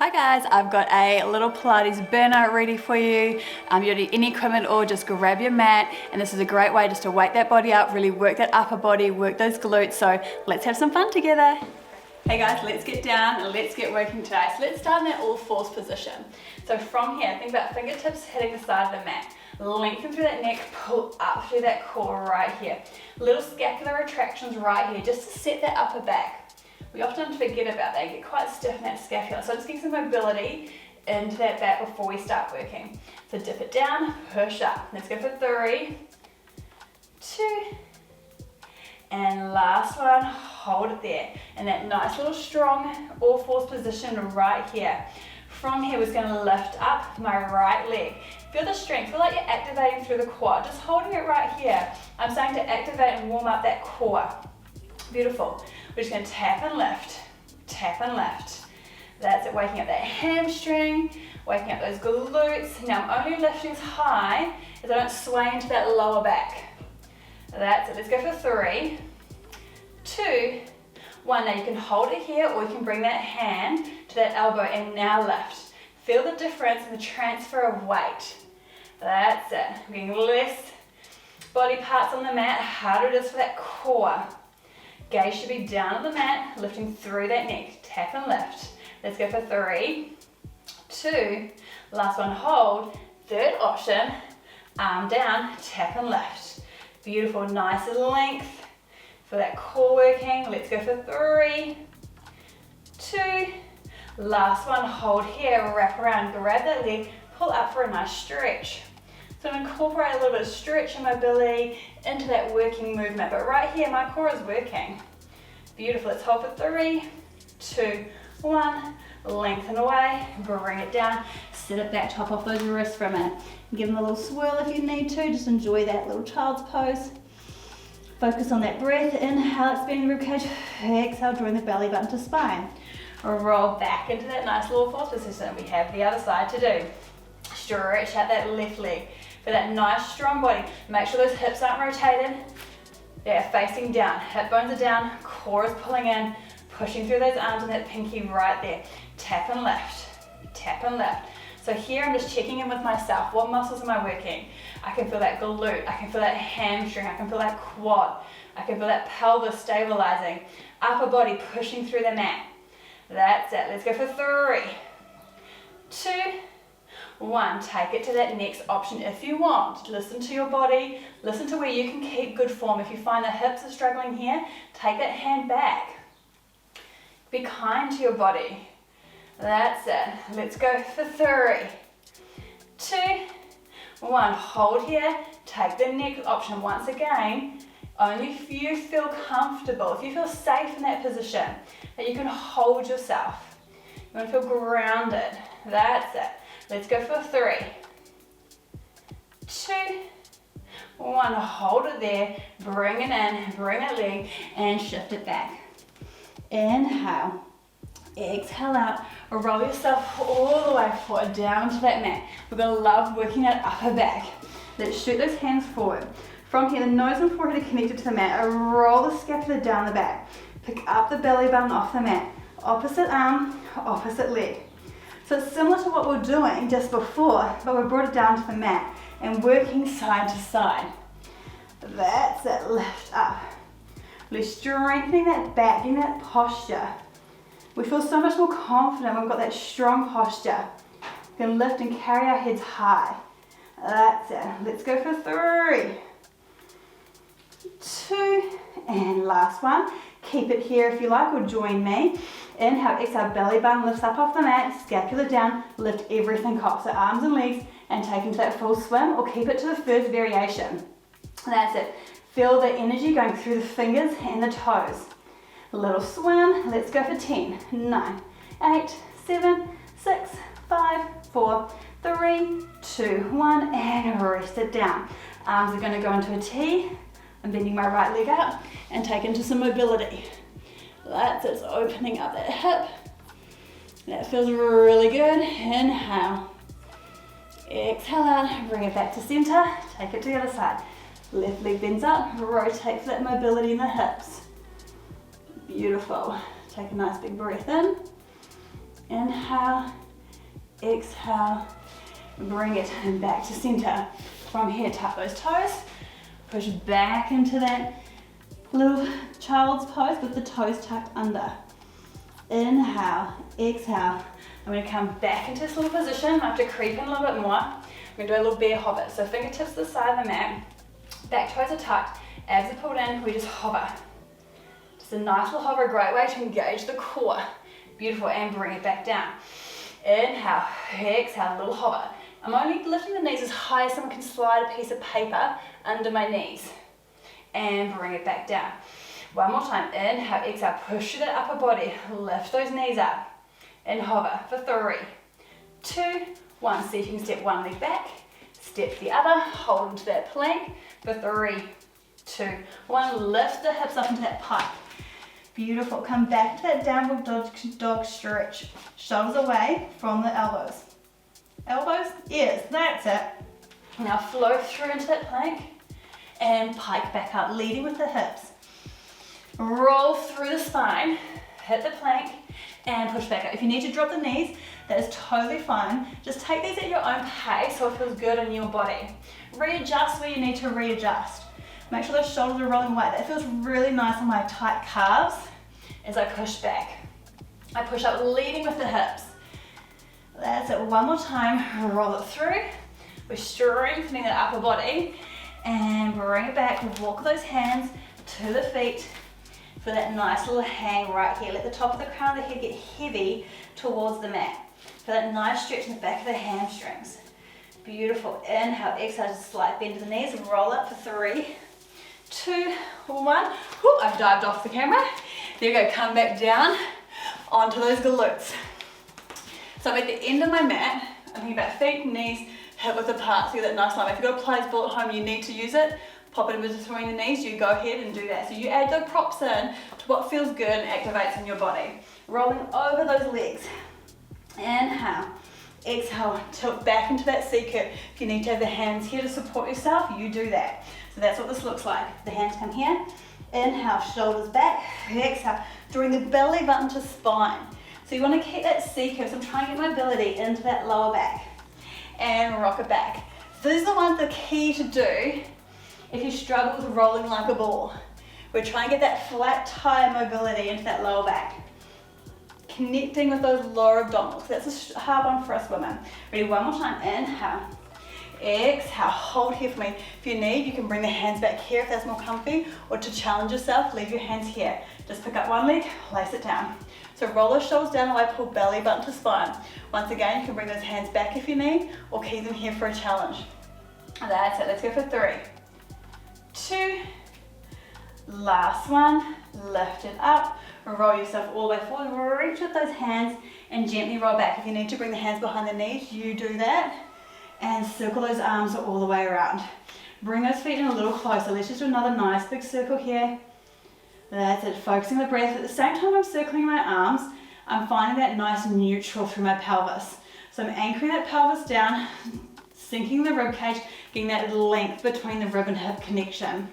Hi guys, I've got a little Pilates burnout ready for you. You don't need any equipment or just grab your mat, and this is a great way just to wake that body up, really work that upper body, work those glutes. So let's have some fun together. Hey guys, let's get down and let's get working today. So let's start in that all fours position. So from here, think about fingertips hitting the side of the mat. Lengthen through that neck, pull up through that core right here. Little scapular retractions right here, just to set that upper back. We often forget about that, get quite stiff in that scapula. So just get some mobility into that back before we start working. So dip it down, push up. Let's go for 3, 2, and last one, hold it there. And that nice little strong all fours position right here. From here, we're going to lift up my right leg. Feel the strength, feel like you're activating through the core. Just holding it right here. I'm starting to activate and warm up that core. Beautiful. We're just going to tap and lift, tap and lift. That's it, waking up that hamstring, waking up those glutes. Now I'm only lifting as high as I don't sway into that lower back. That's it, let's go for 3, 2, 1. Now you can hold it here or you can bring that hand to that elbow and now lift. Feel the difference in the transfer of weight. That's it, we're getting less body parts on the mat, harder it is for that core. Gaze should be down on the mat, lifting through that neck. Tap and lift. Let's go for 3, 2, last one, hold. Third option, arm down, tap and lift. Beautiful, nice length for that core working. Let's go for 3, 2, last one, hold here, wrap around, grab that leg, pull up for a nice stretch. So I'm going to incorporate a little bit of stretch and mobility into that working movement. But right here, my core is working. Beautiful. Let's hold for 3, 2, 1. Lengthen away, bring it down. Sit it back, top off those wrists for a minute. Give them a little swirl if you need to. Just enjoy that little child's pose. Focus on that breath. Inhale, expanding the ribcage. Exhale, drawing the belly button to spine. Roll back into that nice little fourth position. We have the other side to do. Stretch out that left leg. For that nice strong body, make sure those hips aren't rotated. They're facing down, hip bones are down, core is pulling in, pushing through those arms and that pinky right there. Tap and lift, tap and lift. So here I'm just checking in with myself. What muscles am I working? I can feel that glute, I can feel that hamstring, I can feel that quad, I can feel that pelvis stabilizing, upper body pushing through the mat. That's it, let's go for 3, 2, 1, take it to that next option if you want. Listen to your body, listen to where you can keep good form. If you find the hips are struggling here, take that hand back. Be kind to your body. That's it. Let's go for 3, 2, 1. Hold here, take the next option. Once again, only if you feel comfortable, if you feel safe in that position, that you can hold yourself. You want to feel grounded. That's it. Let's go for 3, 2, 1. Hold it there, bring it in, bring that leg, and shift it back. Inhale, exhale out, roll yourself all the way forward down to that mat. We're going to love working that upper back. Let's shoot those hands forward. From here, the nose and forehead are connected to the mat. Roll the scapula down the back. Pick up the belly button off the mat. Opposite arm, opposite leg. So it's similar to what we were doing just before, but we brought it down to the mat and working side to side. That's it, lift up. We're strengthening that back, in that posture. We feel so much more confident when we've got that strong posture. We can lift and carry our heads high. That's it. Let's go for 3, 2, and last one. Keep it here if you like, or join me. Inhale, exhale, belly button lifts up off the mat, scapula down, lift everything off. So arms and legs, and take into that full swim, or keep it to the first variation. That's it. Feel the energy going through the fingers and the toes. A little swim. Let's go for 10, 9, 8, 7, 6, 5, 4, 3, 2, 1, and rest it down. Arms are going to go into a T. I'm bending my right leg out and take into some mobility. That's it, so opening up that hip. That feels really good. Inhale. Exhale out, bring it back to center. Take it to the other side. Left leg bends up, rotate for that mobility in the hips. Beautiful. Take a nice big breath in Inhale, exhale, bring it back to center. From here, tuck those toes, push back into that little child's pose with the toes tucked under. Inhale, exhale. I'm going to come back into this little position. I have to creep in a little bit more. I'm going to do a little bear hover. So fingertips to the side of the mat, back toes are tucked, abs are pulled in, we just hover. Just a nice little hover, a great way to engage the core. Beautiful, and bring it back down. Inhale, exhale, little hover. I'm only lifting the knees as high as someone can slide a piece of paper under my knees. And bring it back down. One more time, inhale, exhale, push through that upper body, lift those knees up, and hover for 3, 2, 1. See if you can step one leg back, step the other, hold into that plank for 3, 2, 1. Lift the hips up into that pike. Beautiful. Come back to that downward dog stretch. Shoulders away from the elbows. Elbows, ears, that's it. Now flow through into that plank and pike back up, leading with the hips. Roll through the spine, hit the plank, and push back up. If you need to drop the knees, that is totally fine. Just take these at your own pace so it feels good in your body. Readjust where you need to readjust. Make sure those shoulders are rolling away. That feels really nice on my tight calves as I push back. I push up, leading with the hips. That's it. One more time. Roll it through. We're strengthening that upper body and bring it back. Walk those hands to the feet for that nice little hang right here. Let the top of the crown of the head get heavy towards the mat. For that nice stretch in the back of the hamstrings. Beautiful. Inhale, exhale, just slight bend to the knees. Roll up for 3, 2, 1. Whoop, I've dived off the camera. There we go. Come back down onto those glutes. So I'm at the end of my mat. I'm thinking about feet, knees, hip width apart. So you get that nice line. If you've got a Pilates ball at home, you need to use it. Pop it in between the knees, you go ahead and do that. So you add the props in to what feels good and activates in your body. Rolling over those legs. Inhale, exhale, tilt back into that C curve. If you need to have the hands here to support yourself, you do that. So that's what this looks like. The hands come here. Inhale, shoulders back. Exhale, drawing the belly button to spine. So you want to keep that C curve. So I'm trying to get my belly into that lower back. And rock it back. So these are the ones that are key to do if you struggle with rolling like a ball. We're trying to get that flat tire mobility into that lower back. Connecting with those lower abdominals. That's a hard one for us women. Ready, one more time. Inhale. Exhale. Hold here for me. If you need, you can bring the hands back here if that's more comfy, or to challenge yourself, leave your hands here. Just pick up one leg, place it down. So roll those shoulders down away, pull belly button to spine. Once again, you can bring those hands back if you need, or keep them here for a challenge. That's it. Let's go for 3, 2, last one. Lift it up. Roll yourself all the way forward, reach with those hands and gently roll back. If you need to bring the hands behind the knees, you do that. And circle those arms all the way around. Bring those feet in a little closer. Let's just do another nice big circle here. That's it, focusing the breath. At the same time I'm circling my arms, I'm finding that nice neutral through my pelvis. So I'm anchoring that pelvis down, sinking the rib cage, getting that length between the rib and hip connection.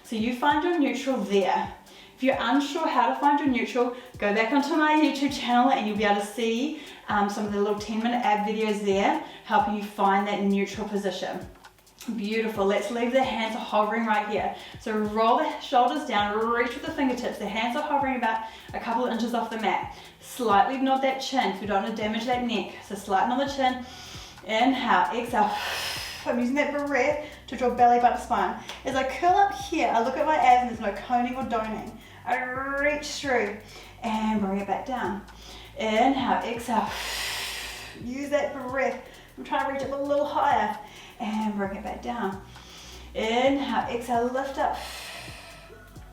So you find your neutral there. If you're unsure how to find your neutral, go back onto my YouTube channel and you'll be able to see some of the little 10-minute ab videos there, helping you find that neutral position. Beautiful. Let's leave the hands hovering right here. So roll the shoulders down, reach with the fingertips. The hands are hovering about a couple of inches off the mat. Slightly nod that chin if you don't want to damage that neck. So slight nod the chin. Inhale, exhale. I'm using that breath to draw belly button spine. As I curl up here, I look at my abs and there's no coning or doning. I reach through and bring it back down. Inhale, exhale. Use that breath. I'm trying to reach up a little higher and bring it back down. Inhale, exhale, lift up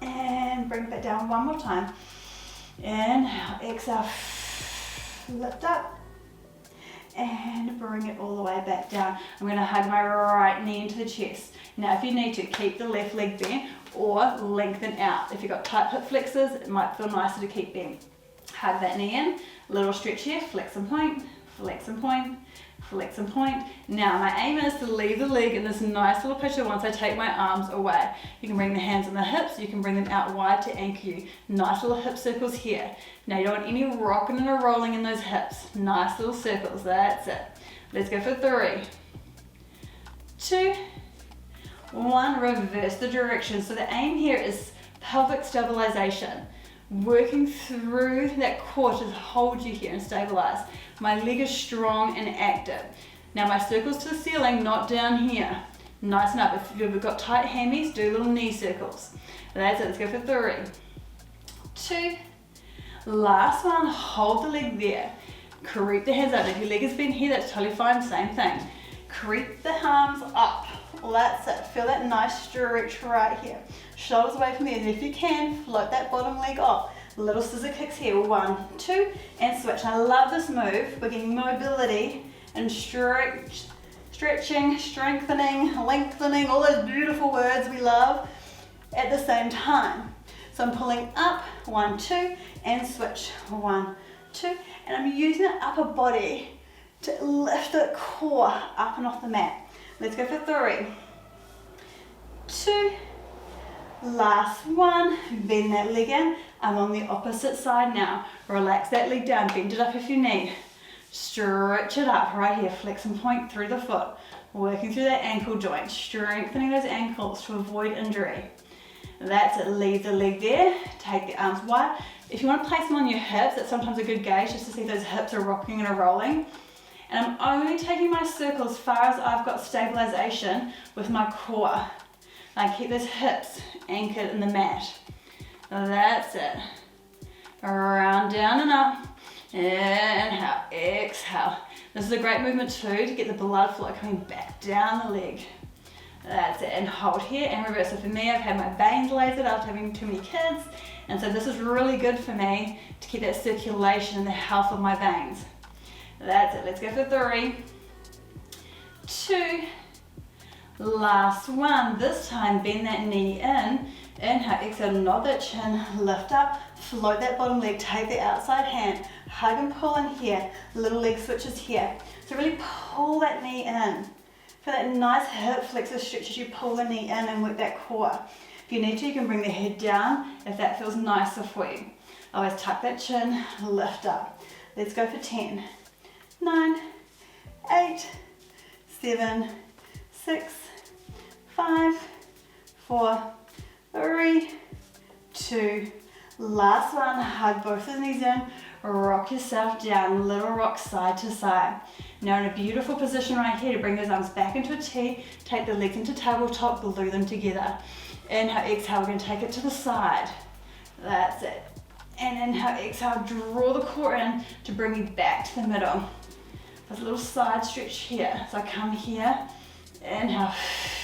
and bring it back down one more time. Inhale, exhale, lift up and bring it all the way back down. I'm going to hug my right knee into the chest. Now if you need to, keep the left leg bent or lengthen out. If you've got tight hip flexors, it might feel nicer to keep bent. Hug that knee in, little stretch here, flex and point, flex and point, flex and point. Now my aim is to leave the leg in this nice little picture once I take my arms away. You can bring the hands on the hips, you can bring them out wide to anchor you. Nice little hip circles here. Now you don't want any rocking or rolling in those hips. Nice little circles, that's it. Let's go for 3, 2, 1, reverse the direction. So the aim here is pelvic stabilization. Working through that core to hold you here and stabilize. My leg is strong and active. Now my circles to the ceiling, not down here. Nice and up. If you've got tight hammies, do little knee circles. That's it, let's go for 3, 2, last one, hold the leg there. Creep the hands up. If your leg has been here, that's totally fine, same thing. Creep the arms up. That's it. Feel that nice stretch right here. Shoulders away from the end. If you can, float that bottom leg up. Little scissor kicks here. 1, 2, and switch. I love this move. We're getting mobility and stretching, strengthening, lengthening, all those beautiful words we love at the same time. So I'm pulling up, 1, 2, and switch. 1, 2, and I'm using the upper body to lift the core up and off the mat. Let's go for 3, 2, last one, bend that leg in. I'm on the opposite side now. Relax that leg down, bend it up if you need. Stretch it up right here, flex and point through the foot. Working through that ankle joint, strengthening those ankles to avoid injury. That's it, leave the leg there, take the arms wide. If you want to place them on your hips, that's sometimes a good gauge just to see if those hips are rocking and are rolling. And I'm only taking my circle as far as I've got stabilization with my core. I keep those hips anchored in the mat. That's it. Around, down and up. Inhale, exhale. This is a great movement too to get the blood flow coming back down the leg. That's it, and hold here and reverse. So for me, I've had my veins lasered after having too many kids, and so this is really good for me to keep that circulation and the health of my veins. That's it, let's go for 3, 2, last one. This time, bend that knee in. Inhale, exhale, nod that chin, lift up, float that bottom leg, take the outside hand, hug and pull in here, little leg switches here. So really pull that knee in. Feel that nice hip flexor stretch as you pull the knee in and work that core. If you need to, you can bring the head down if that feels nicer for you. Always tuck that chin, lift up. Let's go for 10, 9, 8, 7, 6, 5, 4, 3, 2, last one. Hug both of the knees in, rock yourself down, little rock side to side. Now in a beautiful position right here to bring those arms back into a T, take the legs into tabletop, glue them together. Inhale, exhale, we're going to take it to the side. That's it. And inhale, exhale, draw the core in to bring you back to the middle. There's a little side stretch here. So I come here, inhale,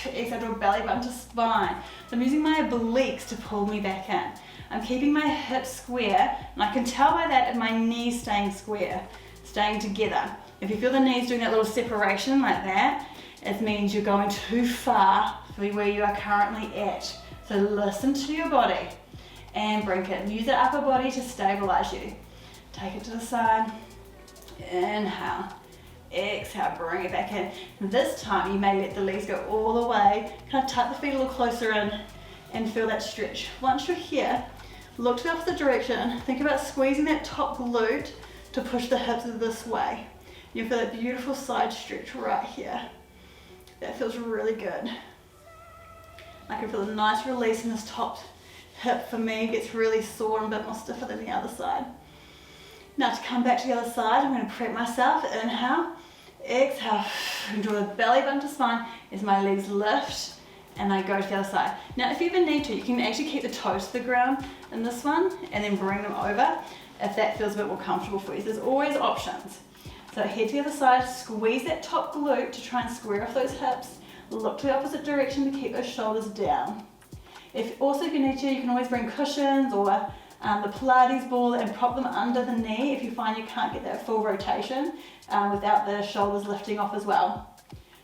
exhale, to a belly button to spine. So I'm using my obliques to pull me back in. I'm keeping my hips square, and I can tell by that if my knees staying square, staying together. If you feel the knees doing that little separation like that, it means you're going too far for where you are currently at. So listen to your body and bring it. Use the upper body to stabilize you. Take it to the side. Inhale. Exhale, bring it back in. This time you may let the legs go all the way. Kind of tuck the feet a little closer in and feel that stretch. Once you're here, look to the opposite direction. Think about squeezing that top glute to push the hips this way. You feel that beautiful side stretch right here. That feels really good. I can feel a nice release in this top hip for me. It gets really sore and a bit more stiffer than the other side. Now to come back to the other side, I'm going to prep myself. Inhale, exhale, and draw the belly button to spine as my legs lift and I go to the other side. Now if you even need to, you can actually keep the toes to the ground in this one and then bring them over if that feels a bit more comfortable for you. So there's always options. So head to the other side, squeeze that top glute to try and square off those hips. Look to the opposite direction to keep those shoulders down. If you need to, you can always bring cushions or the Pilates ball and prop them under the knee if you find you can't get that full rotation without the shoulders lifting off as well.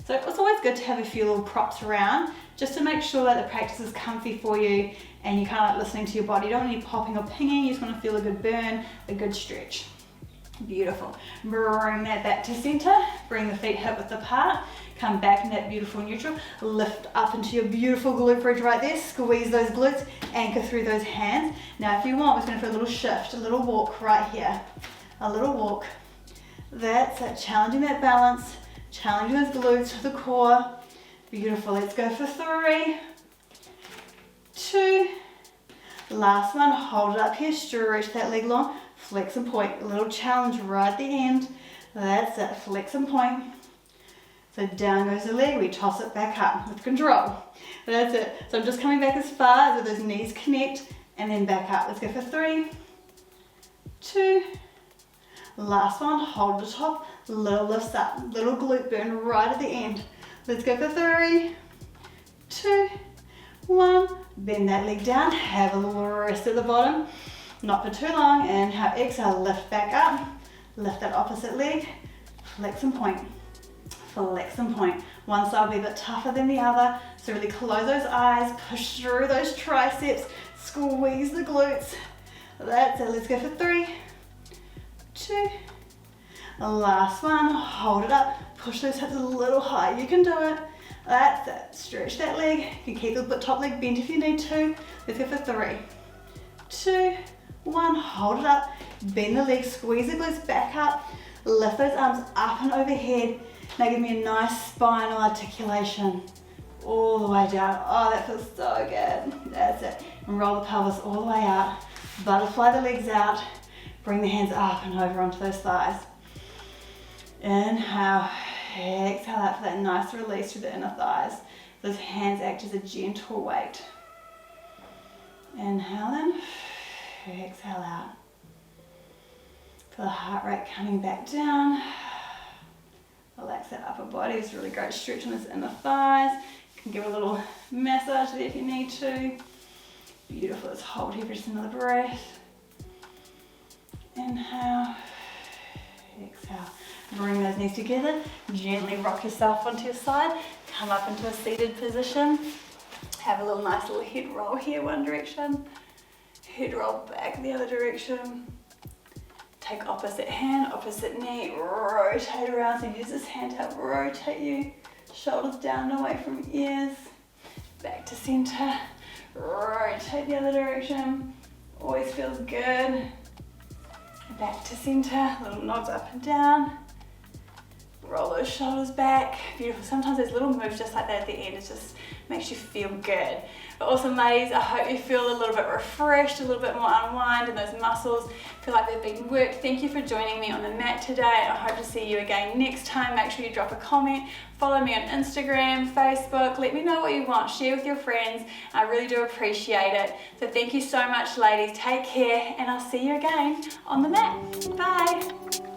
So it's always good to have a few little props around just to make sure that the practice is comfy for you and you're kind of like listening to your body. You don't want any popping or pinging, you just want to feel a good burn, a good stretch. Beautiful. Bring that back to center. Bring the feet hip width apart. Come back in that beautiful neutral. Lift up into your beautiful glute bridge right there. Squeeze those glutes. Anchor through those hands. Now if you want, we're just going to do a little shift, a little walk right here. A little walk. That's it. Challenging that balance. Challenging those glutes to the core. Beautiful. Let's go for 3, 2. Last one. Hold it up here. Stretch that leg long. Flex and point. A little challenge right at the end. That's it. Flex and point. So down goes the leg. We toss it back up with control. That's it. So I'm just coming back as far as those knees connect and then back up. Let's go for 3, 2. Last one. Hold the top. Little lifts up. Little glute burn right at the end. Let's go for 3, 2, 1. Bend that leg down. Have a little rest at the bottom. Not for too long. Inhale, exhale, lift back up. Lift that opposite leg. Flex and point. Flex and point. One side will be a bit tougher than the other. So really close those eyes. Push through those triceps. Squeeze the glutes. That's it. Let's go for 3, 2. Last one. Hold it up. Push those hips a little higher. You can do it. That's it. Stretch that leg. You can keep the top leg bent if you need to. Let's go for 3, 2, 1. Hold it up. Bend the legs. Squeeze the glutes back up. Lift those arms up and overhead. Now give me a nice spinal articulation. All the way down. Oh, that feels so good. That's it. And roll the pelvis all the way out. Butterfly the legs out. Bring the hands up and over onto those thighs. Inhale. Exhale out for that nice release through the inner thighs. Those hands act as a gentle weight. Inhale in. Exhale out. Feel the heart rate coming back down. Relax that upper body. It's really great stretch on those inner thighs. You can give a little massage there if you need to. Beautiful. Let's hold here for just another breath. Inhale. Exhale. Bring those knees together. Gently rock yourself onto your side. Come up into a seated position. Have a nice little head roll here, one direction. Head roll back the other direction. Take opposite hand, opposite knee. Rotate around. So use this hand to help rotate you. Shoulders down and away from ears. Back to center. Rotate the other direction. Always feels good. Back to center. Little nods up and down. Roll those shoulders back. Beautiful. Sometimes those little moves just like that at the end, it just makes you feel good. But awesome, ladies. I hope you feel a little bit refreshed, a little bit more unwind, and those muscles feel like they've been worked. Thank you for joining me on the mat today. I hope to see you again next time. Make sure you drop a comment. Follow me on Instagram, Facebook. Let me know what you want. Share with your friends. I really do appreciate it. So thank you so much, ladies. Take care, and I'll see you again on the mat. Bye.